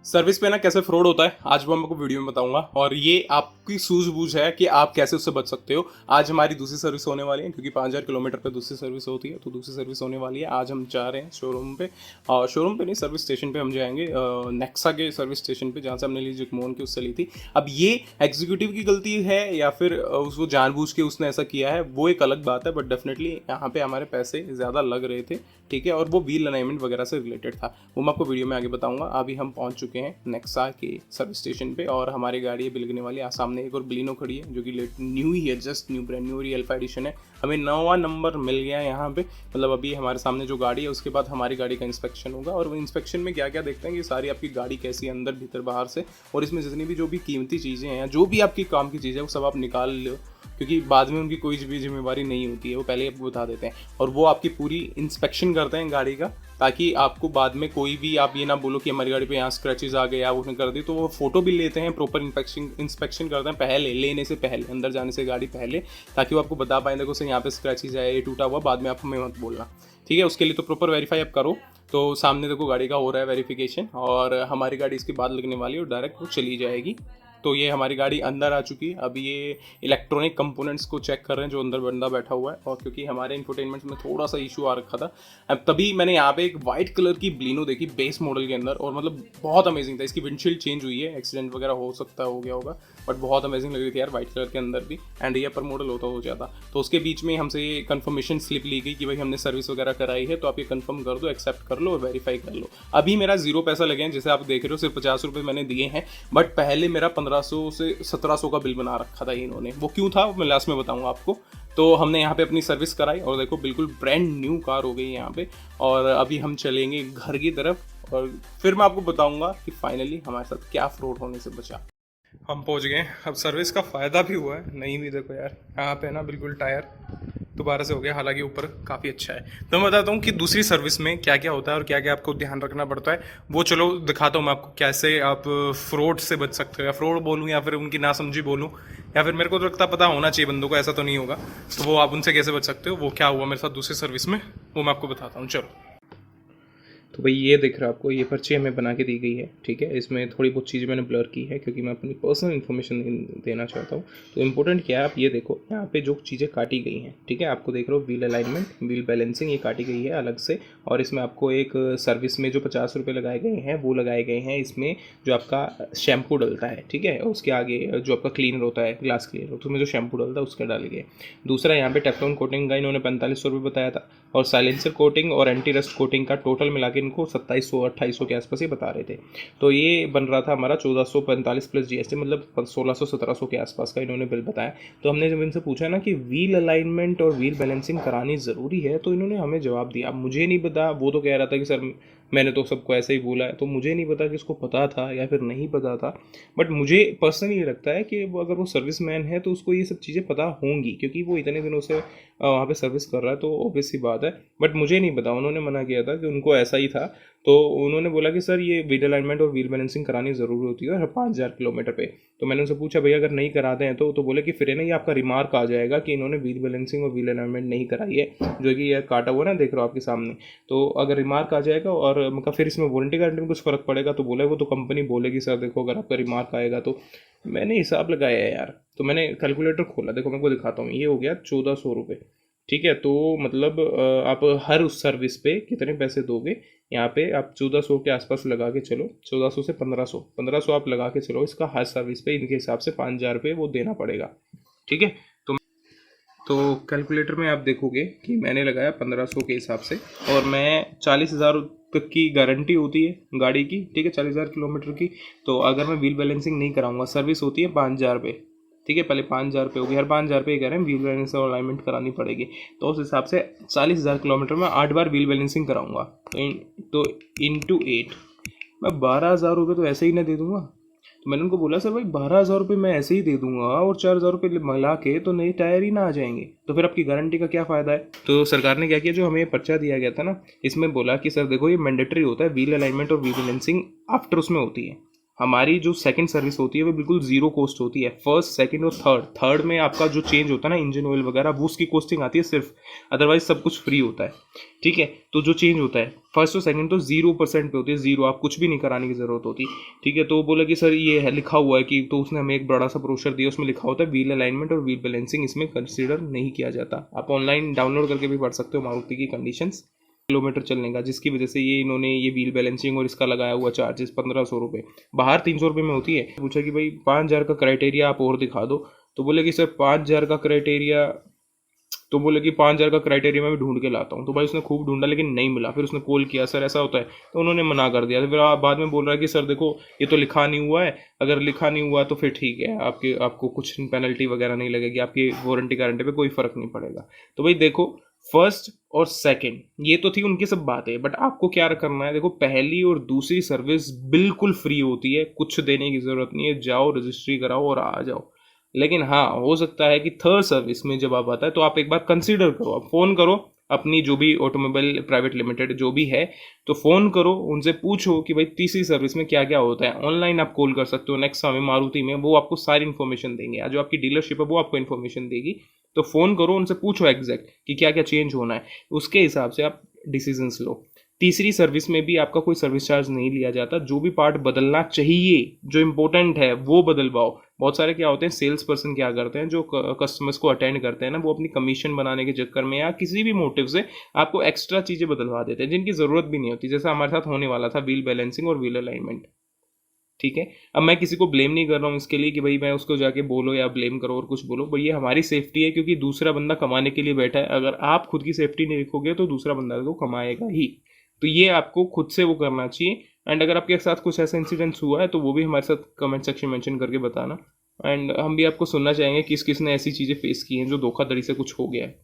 Service पे ना कैसे फ्रॉड होता है आज वो मैं आपको वीडियो में बताऊंगा और ये आपकी सूझबूझ है कि आप कैसे उससे बच सकते हो। आज हमारी दूसरी सर्विस होने वाली है क्योंकि 5000 किलोमीटर पे दूसरी सर्विस होती है, तो दूसरी सर्विस होने वाली है। आज हम जा रहे हैं शोरूम पे, और शोरूम पे नहीं, सर्विस स्टेशन पे हम जाएंगे, नेक्सा के सर्विस स्टेशन पे जहाँ से हमने ली जिकमोन की, उससे ली थी। अब ये एग्जीक्यूटिव की गलती है या फिर उसको जानबूझ के उसने ऐसा किया है, वो एक अलग बात है, बट डेफिनेटली यहाँ पे हमारे पैसे ज़्यादा लग रहे थे, ठीक है। और वो व्हील अलाइनमेंट वगैरह से रिलेटेड था, वो मैं आपको वीडियो में आगे बताऊंगा। अभी हम पहुंच चुके हैं नेक्सा के सर्विस स्टेशन पे और हमारी गाड़ी बिलगने वाली है। सामने एक और बलिनो खड़ी है जो कि न्यू ही है, just new, brand new alpha edition है। हमें 9वां नंबर मिल गया है यहाँ पे, मतलब अभी हमारे सामने जो गाड़ी है उसके बाद हमारी गाड़ी का इंस्पेक्शन होगा। और वो इंस्पेक्शन में क्या क्या देखते हैं कि सारी आपकी गाड़ी कैसी है, अंदर भीतर बाहर से, और इसमें जितनी भी जो भी कीमती चीज़ें हैं, जो भी आपकी काम की चीज़ है, वो सब आप निकाल लो, क्योंकि बाद में उनकी कोई भी जिम्मेवारी नहीं होती है, वो पहले आपको बता देते हैं। और वो आपकी पूरी इंस्पेक्शन करते हैं गाड़ी का, ताकि आपको बाद में कोई भी आप ये ना बोलो कि हमारी गाड़ी पे यहाँ स्क्रैचेस आ गए या उसने कर दी। तो वो फोटो भी लेते हैं, प्रॉपर इंस्पेक्शन करते हैं पहले, लेने से पहले, अंदर जाने से गाड़ी पहले, ताकि वो आपको बता पाए देखो सर यहाँ पे स्क्रैचेस है, ये टूटा हुआ, बाद में आप हमें मत बोलना, ठीक है। उसके लिए तो प्रॉपर वेरीफाई आप करो। तो सामने देखो गाड़ी का हो रहा है वेरिफिकेशन, और हमारी गाड़ी इसके बाद लगने वाली है और डायरेक्ट वो चली जाएगी। तो ये हमारी गाड़ी अंदर आ चुकी है। अभी ये इलेक्ट्रॉनिक कंपोनेंट्स को चेक कर रहे हैं जो अंदर बंदा बैठा हुआ है, और क्योंकि हमारे इंफोटेनमेंट में थोड़ा सा इशू आ रखा था, अब तभी मैंने यहाँ पे एक वाइट कलर की बलिनो देखी बेस मॉडल के अंदर, और मतलब बहुत अमेजिंग था। इसकी विंडशील्ड चेंज हुई है, एक्सीडेंट वगैरह हो सकता हो गया होगा, बट बहुत अमेजिंग लग रही थी यार वाइट कलर के अंदर भी। एंड ये पर मॉडल होता हो जाता, तो उसके बीच में हमसे ये कंफर्मेशन स्लिप ली गई कि भाई हमने सर्विस वगैरह कराई है, तो आप ये कंफर्म कर दो, एक्सेप्ट कर लो और वेरीफाई कर लो। अभी मेरा 0 पैसा लगे हैं, जैसे आप देख रहे हो, सिर्फ 50 रुपये मैंने दिए हैं, बट पहले मेरा 1500 से 1700 का बिल बना रखा था इन्होंने। वो क्यों था मैं लास्ट में बताऊंगा आपको। तो हमने यहाँ पे अपनी सर्विस कराई और देखो बिल्कुल ब्रांड न्यू कार हो गई यहाँ पे। और अभी हम चलेंगे घर की तरफ और फिर मैं आपको बताऊंगा कि फाइनली हमारे साथ क्या फ्रॉड होने से बचा। हम पहुँच गए। अब सर्विस का फ़ायदा भी हुआ है, नहीं भी देखो यार यहाँ पे ना बिल्कुल टायर दोबारा से हो गया, हालांकि ऊपर काफ़ी अच्छा है। तो मैं बताता हूँ कि दूसरी सर्विस में क्या क्या होता है और क्या क्या आपको ध्यान रखना पड़ता है, वो चलो दिखाता हूँ मैं आपको, कैसे आप फ्रॉड से बच सकते हो, या फ्रॉड बोलूँ या फिर उनकी नासमझी बोलूँ, या फिर मेरे को तो लगता पता होना चाहिए बंदों को, ऐसा तो नहीं होगा। तो वो आप उनसे कैसे बच सकते हो, वो क्या हुआ मेरे साथ दूसरी सर्विस में, वो मैं आपको बताता हूँ, चलो। तो भाई ये दिख रहा है आपको, ये पर्ची हमें बना के दी गई है, ठीक है। इसमें थोड़ी बहुत चीज़ें मैंने ब्लर की है क्योंकि मैं अपनी पर्सनल इन्फॉर्मेशन देना चाहता हूँ। तो इम्पोर्टेंट क्या है, आप ये देखो यहाँ पे जो चीज़ें काटी गई हैं, ठीक है, आपको देख रहे हो व्हील अलाइनमेंट, व्हील बैलेंसिंग, ये काटी गई है अलग से। और इसमें आपको एक सर्विस में जो 50 रुपये लगाए गए हैं वो लगाए गए हैं इसमें, जो आपका शैम्पू डलता है, ठीक है। उसके आगे जो आपका क्लीनर होता है, ग्लास क्लीनर, उसमें जो शैम्पू डलता है उसका डाल गए। दूसरा यहाँ पे टेफ्लॉन कोटिंग का इन्होंने 4500 रुपये बताया था, और साइलेंसर कोटिंग और एंटी रस्ट कोटिंग का टोटल मिला के इनको 2700-2800 के आसपास ही बता रहे थे। तो ये बन रहा था हमारा 1445 प्लस जीएसटी, मतलब 1600-1700 के आसपास का इन्होंने बिल बताया। तो हमने जब इनसे पूछा ना कि व्हील अलाइनमेंट और व्हील बैलेंसिंग करानी ज़रूरी है, तो इन्होंने हमें जवाब दिया, मुझे नहीं पता। वो तो कह रहा था कि सर मैंने तो सबको ऐसे ही बोला है, तो मुझे नहीं पता कि इसको पता था या फिर नहीं पता था। बट मुझे पर्सनली ये लगता है कि वो अगर वो सर्विसमैन है तो उसको ये सब चीज़ें पता होंगी, क्योंकि वो इतने दिनों से वहाँ पे सर्विस कर रहा है, तो ऑब्वियस सी बात है। बट मुझे नहीं पता, उन्होंने मना किया था कि उनको ऐसा ही था। तो उन्होंने बोला कि सर ये व्हील अलाइनमेंट और व्हील बैलेंसिंग करानी ज़रूरी होती है हर 5000 किलोमीटर पे। तो मैंने उनसे पूछा भैया अगर नहीं कराते हैं तो बोले कि फिर है ना ये आपका रिमार्क आ जाएगा कि इन्होंने व्हील बैलेंसिंग और व्हील अलाइनमेंट नहीं कराई है, जो कि ये काटा हुआ ना देख रहे हो आपके सामने। तो अगर रिमार्क आ जाएगा और मतलब फिर इसमें वारंटी गारंटी में कुछ फ़र्क पड़ेगा, तो बोले वो तो कंपनी बोलेगी सर देखो अगर आपका रिमार्क आएगा तो। मैंने हिसाब लगाया है यार, तो मैंने कैलकुलेटर खोला, देखो मैं को दिखाता हूँ, ये हो गया 1400 रुपये, ठीक है। तो मतलब आप हर उस सर्विस पे कितने पैसे दोगे, यहाँ पे आप 1400 के आसपास लगा के चलो, 1400 से 1500 आप लगा के चलो, इसका हर सर्विस पे इनके हिसाब से 5000 रुपये वो देना पड़ेगा, ठीक है। तो कैलकुलेटर में आप देखोगे कि मैंने लगाया 1500 के हिसाब से, और मैं 40,000 तक की गारंटी होती है गाड़ी की, ठीक है, 40,000 किलोमीटर की। तो अगर मैं व्हील बैलेंसिंग नहीं कराऊंगा, सर्विस होती है 5000 रुपये, ठीक है, पहले 5000 रुपये होगी, हर 5000 रुपये कह रहे हैं व्हील बैलेंसिंग और अलाइनमेंट करानी पड़ेगी। तो उस हिसाब से 40,000 किलोमीटर में 8 बार व्हील बैलेंसिंग कराऊंगा, तो इंटू 8 मैं 12,000 रुपये तो ऐसे ही ना दे दूंगा। तो मैंने उनको बोला सर भाई 12,000 रुपये मैं ऐसे ही दे दूंगा, और 4,000 रुपये मिला के तो नए टायर ही ना आ जाएंगे, तो फिर आपकी गारंटी का क्या फ़ायदा है। तो सरकार ने क्या किया, जो हमें पर्चा दिया गया था ना, इसमें बोला कि सर देखो ये मैंडेटरी होता है, व्हील अलाइनमेंट और व्हील बैलेंसिंग आफ्टर उसमें होती है, हमारी जो सेकंड सर्विस होती है वो बिल्कुल जीरो कॉस्ट होती है। फर्स्ट, सेकंड और थर्ड में आपका जो चेंज होता है ना इंजन ऑयल वगैरह, वो उसकी कॉस्टिंग आती है सिर्फ, अदरवाइज सब कुछ फ्री होता है। ठीक है, तो जो चेंज होता है फर्स्ट और सेकंड तो 0% पे होती है, जीरो, आप कुछ भी नहीं कराने की जरूरत होती। ठीक है, तो वो बोला कि सर ये है लिखा हुआ है कि, तो उसने हमें एक बड़ा सा ब्रोशर दिया, उसमें लिखा होता है व्हील अलाइनमेंट और व्हील बैलेंसिंग इसमें कंसिडर नहीं किया जाता। आप ऑनलाइन डाउनलोड करके भी पढ़ सकते हो मारुति की कंडीशंस किलोमीटर चलने का, जिसकी वजह से ये इन्होंने ये व्हील बैलेंसिंग और इसका लगाया हुआ चार्जेस 1500 रुपये, बाहर 300 रुपये में होती है। पूछा कि भाई 5000 का क्राइटेरिया आप और दिखा दो, तो बोले कि सर 5000 का क्राइटेरिया, तो बोले कि 5000 का क्राइटेरिया मैं भी ढूंढ के लाता हूँ। तो भाई उसने खूब ढूंढा लेकिन नहीं मिला, फिर उसने कॉल किया सर ऐसा होता है, तो उन्होंने मना कर दिया। फिर बाद में बोल रहा है कि सर देखो ये तो लिखा नहीं हुआ है, अगर लिखा नहीं हुआ तो फिर ठीक है, आपको कुछ पेनल्टी वगैरह नहीं लगेगी, आपकी वारंटी गारंटी पे कोई फर्क नहीं पड़ेगा। तो भाई देखो, फर्स्ट और सेकंड ये तो थी उनकी सब बातें, बट आपको क्या करना है, देखो पहली और दूसरी सर्विस बिल्कुल फ्री होती है, कुछ देने की जरूरत नहीं है, जाओ रजिस्ट्री कराओ और आ जाओ। लेकिन हाँ, हो सकता है कि थर्ड सर्विस में जब आप आता है तो आप एक बार कंसीडर करो, आप फ़ोन करो अपनी जो भी ऑटोमोबाइल प्राइवेट लिमिटेड जो भी है, तो फ़ोन करो उनसे, पूछो कि भाई तीसरी सर्विस में क्या क्या होता है। ऑनलाइन आप कॉल कर सकते हो नेक्सा में, मारुति में, वो आपको सारी इन्फॉर्मेशन देंगे, या जो आपकी डीलरशिप है वो आपको इन्फॉर्मेशन देगी। तो फ़ोन करो उनसे, पूछो एग्जैक्ट कि क्या क्या चेंज होना है, उसके हिसाब से आप डिसीजंस लो। तीसरी सर्विस में भी आपका कोई सर्विस चार्ज नहीं लिया जाता, जो भी पार्ट बदलना चाहिए जो इंपॉर्टेंट है वो बदलवाओ। बहुत सारे क्या होते हैं, सेल्स पर्सन क्या करते हैं, जो कस्टमर्स को अटेंड करते हैं ना, वो अपनी कमीशन बनाने के चक्कर में या किसी भी मोटिव से आपको एक्स्ट्रा चीज़ें बदलवा देते हैं जिनकी ज़रूरत भी नहीं होती, जैसा हमारे साथ होने वाला था व्हील बैलेंसिंग और व्हील अलाइनमेंट। ठीक है, अब मैं किसी को ब्लेम नहीं कर रहा हूँ इसके लिए कि भाई मैं उसको जाके बोलो या ब्लेम करो और कुछ बोलो, भाई ये हमारी सेफ्टी है, क्योंकि दूसरा बंदा कमाने के लिए बैठा है। अगर आप खुद की सेफ्टी नहीं रखोगे तो दूसरा बंदा तो कमाएगा ही, तो ये आपको खुद से वो करना चाहिए। एंड अगर आपके साथ कुछ ऐसा इंसिडेंट्स हुआ है तो वो भी हमारे साथ कमेंट सेक्शन मेंशन करके बताना, एंड हम भी आपको सुनना चाहेंगे किस किस ने ऐसी चीज़ें फेस की हैं जो धोखाधड़ी से कुछ हो गया है।